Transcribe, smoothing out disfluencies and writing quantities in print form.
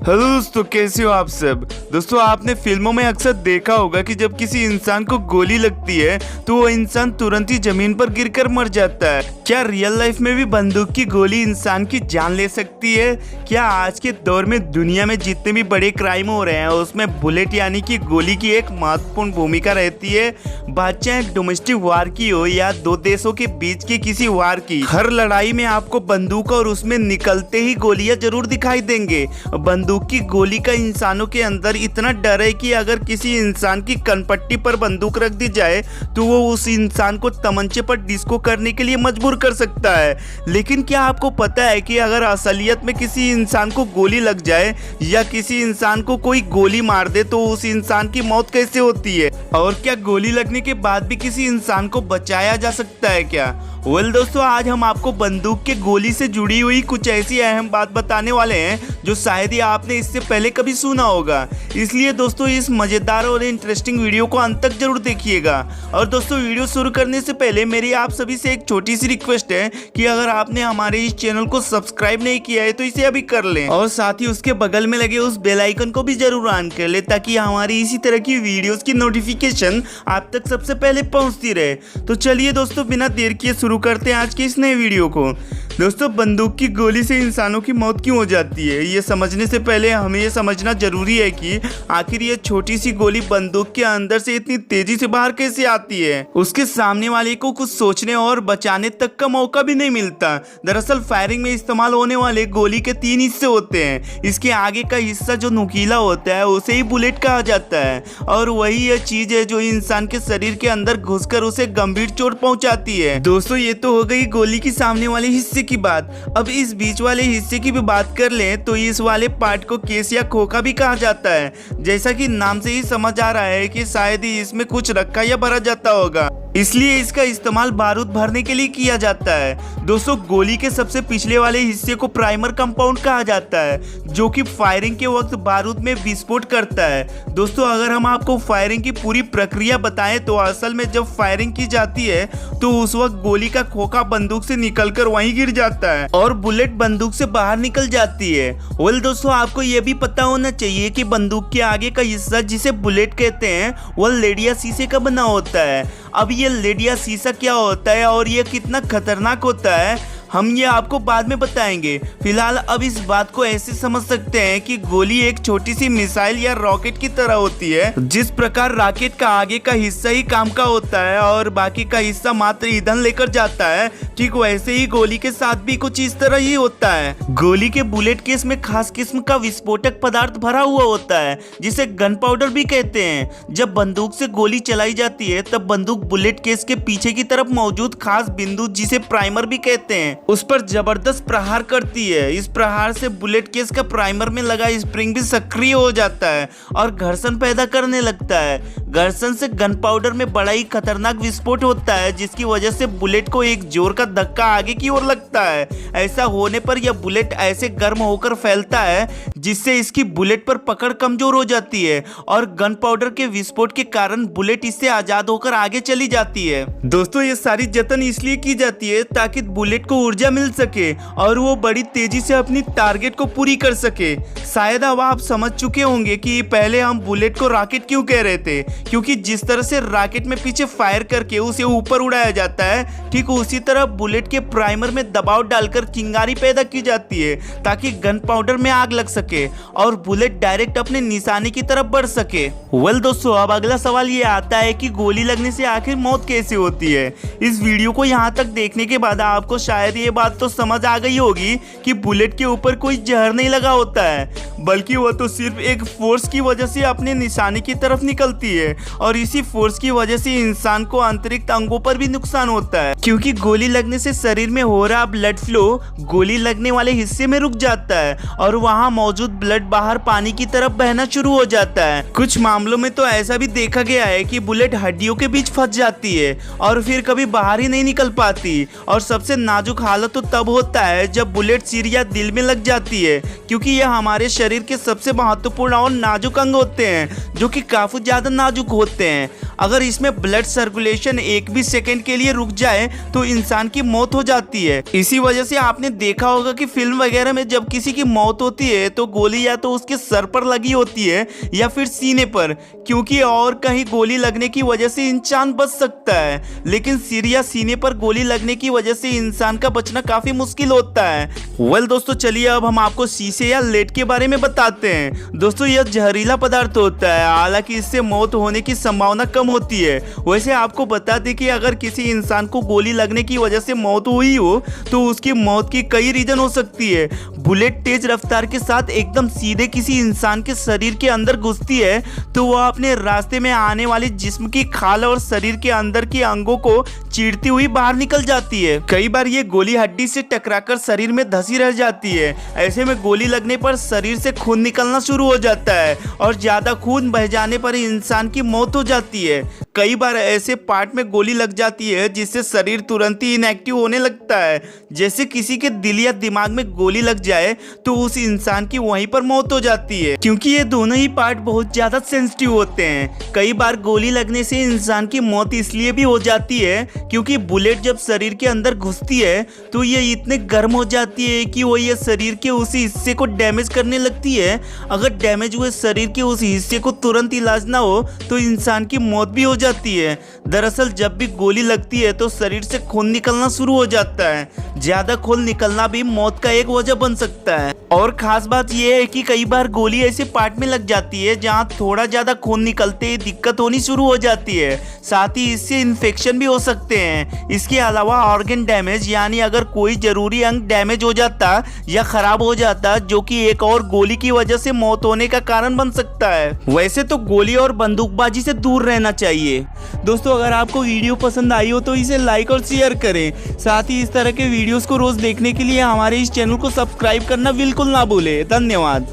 Hello दोस्तों, कैसे हो आप सब। दोस्तों, आपने फिल्मों में अक्सर देखा होगा कि जब किसी इंसान को गोली लगती है तो वो इंसान तुरंत ही जमीन पर गिरकर मर जाता है। क्या रियल लाइफ में भी बंदूक की गोली इंसान की जान ले सकती है? क्या आज के दौर में दुनिया में जितने भी बड़े क्राइम हो रहे हैं उसमें बुलेट यानी कि गोली की एक महत्वपूर्ण भूमिका रहती है। बात चाहे डोमेस्टिक वार की हो या दो देशों के बीच के किसी वार की, हर लड़ाई में आपको बंदूक और उसमें निकलते ही गोलियां जरूर दिखाई देंगे। बंदूक की गोली का इंसानों के अंदर इतना डर है कि अगर किसी इंसान की कनपट्टी पर बंदूक रख दी जाए तो वो उस इंसान को तमंचे पर डिस्को करने के लिए मजबूर कर सकता है। लेकिन क्या आपको पता है कि अगर असलियत में किसी इंसान को गोली लग जाए या किसी इंसान को कोई गोली मार दे तो उस इंसान की मौत कैसे होती है? और क्या गोली लगने के बाद भी किसी इंसान को बचाया जा सकता है क्या? दोस्तों, आज हम आपको बंदूक के गोली से जुड़ी हुई कुछ ऐसी अहम बात बताने वाले हैं जो शायद ही आपने इससे पहले कभी सुना होगा। इसलिए दोस्तों, इस मजेदार और इंटरेस्टिंग वीडियो को अंत तक जरूर देखिएगा। और दोस्तों, वीडियो शुरू करने से पहले मेरी आप सभी से एक छोटी सी रिक्वेस्ट है कि अगर आपने हमारे इस चैनल को सब्सक्राइब नहीं किया है तो इसे अभी कर लें और साथ ही उसके बगल में लगे उस बेल आइकन को भी जरूर ऑन कर ले ताकि हमारी इसी तरह की वीडियोस की नोटिफिकेशन आप तक सबसे पहले पहुंचती रहे। तो चलिए दोस्तों, बिना देर किए शुरू करते हैं आज के इस नए वीडियो को। दोस्तों, बंदूक की गोली से इंसानों की मौत क्यों हो जाती है, ये समझने से पहले हमें ये समझना जरूरी है कि आखिर ये छोटी सी गोली बंदूक के अंदर से इतनी तेजी से बाहर कैसे आती है। उसके सामने वाले को कुछ सोचने और बचाने तक का मौका भी नहीं मिलता। दरअसल फायरिंग में इस्तेमाल होने वाले गोली के 3 हिस्से होते हैं। इसके आगे का हिस्सा जो नुकीला होता है उसे ही बुलेट कहा जाता है और वही यह चीज है जो इंसान के शरीर के अंदर घुसकर उसे गंभीर चोट पहुंचाती है। दोस्तों, ये तो हो गई गोली की सामने वाले हिस्से की बात। अब इस बीच वाले हिस्से की भी बात कर लें तो इस वाले पार्ट को केस या खोखा भी कहा जाता है। जैसा कि नाम से ही समझ आ रहा है कि शायद ही इसमें कुछ रखा या भरा जाता होगा, इसलिए इसका इस्तेमाल बारूद भरने के लिए किया जाता है। दोस्तों, गोली के सबसे पिछले वाले हिस्से को प्राइमर कंपाउंड कहा जाता है जो कि फायरिंग के वक्त बारूद में विस्फोट करता है। दोस्तों, अगर हम आपको फायरिंग की पूरी प्रक्रिया बताएं तो असल में जब फायरिंग की जाती है तो उस वक्त गोली का खोखा बंदूक से निकलकर वहीं गिर जाता है और बुलेट बंदूक से बाहर निकल जाती है। दोस्तों, आपको यह भी पता होना चाहिए कि बंदूक के आगे का हिस्सा जिसे बुलेट कहते हैं वह लेडिया शीशे का बना होता है। अब ये लेडिया शीशा क्या होता है और ये कितना खतरनाक होता है हम ये आपको बाद में बताएंगे। फिलहाल अब इस बात को ऐसे समझ सकते हैं कि गोली एक छोटी सी मिसाइल या रॉकेट की तरह होती है। जिस प्रकार रॉकेट का आगे का हिस्सा ही काम का होता है और बाकी का हिस्सा मात्र ईंधन लेकर जाता है, ठीक वैसे ही गोली के साथ भी कुछ इस तरह ही होता है। गोली के बुलेट केस में खास किस्म का विस्फोटक पदार्थ भरा हुआ होता है जिसे गन पाउडर भी कहते हैं। जब बंदूक से गोली चलाई जाती है तब बंदूक बुलेट केस के पीछे की तरफ मौजूद खास बिंदु जिसे प्राइमर भी कहते हैं उस पर जबरदस्त प्रहार करती है। इस प्रहार से बुलेट केस का प्राइमर में लगा स्प्रिंग भी सक्रिय हो जाता है और घर्षण पैदा करने लगता है। घर्षण से गन पाउडर में बड़ा ही खतरनाक विस्फोट होता है जिसकी वजह से बुलेट को एक जोर का धक्का आगे की ओर लगता है। ऐसा होने पर यह बुलेट ऐसे गर्म होकर फैलता है जिससे इसकी बुलेट पर पकड़ कमजोर हो जाती है और गन पाउडर के विस्फोट के कारण बुलेट इससे आजाद होकर आगे चली जाती है। दोस्तों, ये सारी जतन इसलिए की जाती है ताकि बुलेट को ऊर्जा मिल सके और वो बड़ी तेजी से अपनी टारगेट को पूरी कर सके। शायद अब आप समझ चुके होंगे कि पहले हम बुलेट को रॉकेट क्यों कह रहे थे, क्योंकि जिस तरह से रॉकेट में पीछे फायर करके उसे ऊपर उड़ाया जाता है ठीक उसी तरह बुलेट के प्राइमर में दबाव डालकर चिंगारी पैदा की जाती है ताकि गन पाउडर में आग लग सके और बुलेट डायरेक्ट अपने निशाने की तरफ बढ़ सके। दोस्तों, अब अगला सवाल ये आता है कि गोली लगने से आखिर मौत कैसे होती है। इस वीडियो को यहाँ तक देखने के बाद आपको शायद ये बात तो समझ आ गई होगी कि बुलेट के ऊपर कोई जहर नहीं लगा होता है बल्कि वह तो सिर्फ एक फोर्स की वजह से अपने निशाने की तरफ निकलती है और इसी फोर्स की वजह से इंसान को आंतरिक अंगों पर भी नुकसान होता है क्योंकि गोली लगने से शरीर में हो रहा ब्लड फ्लो गोली लगने वाले हिस्से में रुक जाता है और वहां मौजूद ब्लड बाहर पानी की तरफ बहना शुरू हो जाता है। कुछ मामलों में तो ऐसा भी देखा गया है कि बुलेट हड्डियों के बीच फंस जाती है और फिर कभी बाहर ही नहीं निकल पाती और सबसे नाजुक हालत तो तब होता है जब बुलेट सिर या दिल में लग जाती है क्योंकि यह हमारे शरीर के सबसे महत्वपूर्ण और नाजुक अंग होते हैं जो कि काफी ज्यादा नाजुक होते हैं। अगर इसमें ब्लड सर्कुलेशन एक भी सेकंड के लिए रुक जाए तो इंसान की मौत हो जाती है। इसी वजह से आपने देखा होगा कि फिल्म वगैरह में जब किसी की मौत होती है तो गोली या तो उसके सर पर लगी होती है या फिर सीने पर, क्योंकि और कहीं गोली लगने की वजह से इंसान बच सकता है, लेकिन सिर या सीने पर गोली लगने की वजह से इंसान का बचना काफी मुश्किल होता है। वेल दोस्तों, चलिए अब हम आपको शीशे या लेड के बारे में बताते हैं। दोस्तों, यह जहरीला पदार्थ होता है, हालांकि इससे मौत होने की संभावना कम होती है। वैसे आपको बता दें कि अगर किसी इंसान को गोली लगने की वजह से मौत हुई हो तो उसकी मौत की कई रीजन हो सकती है। बुलेट तेज रफ्तार के साथ एकदम सीधे किसी इंसान के शरीर के अंदर घुसती है तो वह अपने रास्ते में आने वाले जिस्म की खाल और शरीर के अंदर के अंगों को चीरती हुई बाहर निकल जाती है। कई बार ये गोली हड्डी से टकराकर शरीर में धंसी रह जाती है। ऐसे में गोली लगने पर शरीर से खून निकलना शुरू हो जाता है और ज्यादा खून बह जाने पर इंसान की मौत हो जाती है। कई बार ऐसे पार्ट में गोली लग जाती है जिससे शरीर तुरंत ही इनएक्टिव होने लगता है। जैसे किसी के दिल या दिमाग में गोली लग जाए तो उस इंसान की वहीं पर मौत हो जाती है, क्योंकि ये दोनों ही पार्ट बहुत ज्यादा सेंसिटिव होते हैं। कई बार गोली लगने से इंसान की मौत इसलिए भी हो जाती है क्योंकि बुलेट जब शरीर के अंदर घुसती है तो ये इतने गर्म हो जाती है कि वो ये शरीर के उसी हिस्से को डैमेज करने लगती है। अगर डैमेज हुए शरीर के उस हिस्से को तुरंत इलाज ना हो तो इंसान की मौत भी हो जाती है। दरअसल जब भी गोली लगती है तो शरीर से खून निकलना शुरू हो जाता है। ज्यादा खून निकलना भी मौत का एक वजह बन सकता है। और खास बात यह है कि कई बार गोली ऐसे पार्ट में लग जाती है जहां थोड़ा ज्यादा खून निकलते ही दिक्कत होनी शुरू हो जाती है। साथ ही इससे इन्फेक्शन भी हो सकते हैं। इसके अलावा ऑर्गन डैमेज, यानी अगर कोई जरूरी अंग डैमेज हो जाता या खराब हो जाता जो कि एक और गोली की वजह से मौत होने का कारण बन सकता है। वैसे तो गोली और बंदूकबाजी से दूर रहना चाहिए। दोस्तों, अगर आपको वीडियो पसंद आई हो तो इसे लाइक और शेयर करें। साथ ही इस तरह के वीडियोस को रोज देखने के लिए हमारे इस चैनल को सब्सक्राइब करना बिल्कुल ना भूलें। धन्यवाद।